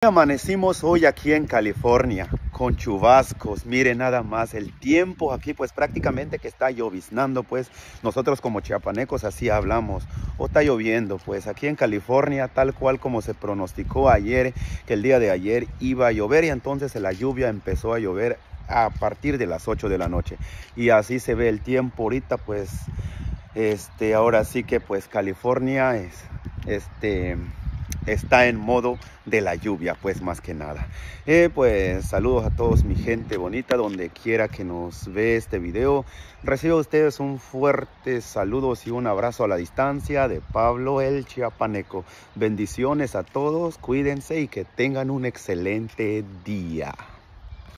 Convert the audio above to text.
Amanecimos hoy aquí en California con chubascos. Miren nada más el tiempo aquí, pues prácticamente que está lloviznando, pues nosotros como chiapanecos así hablamos, o está lloviendo, pues aquí en California, tal cual como se pronosticó ayer, que el día de ayer iba a llover, y entonces la lluvia empezó a llover a partir de las 8 de la noche, y así se ve el tiempo ahorita. Pues ahora sí que pues California está en modo de la lluvia, pues más que nada. Pues saludos a todos mi gente bonita, donde quiera que nos ve este video. Recibo a ustedes un fuerte saludo y un abrazo a la distancia de Pablo el Chiapaneco. Bendiciones a todos, cuídense y que tengan un excelente día.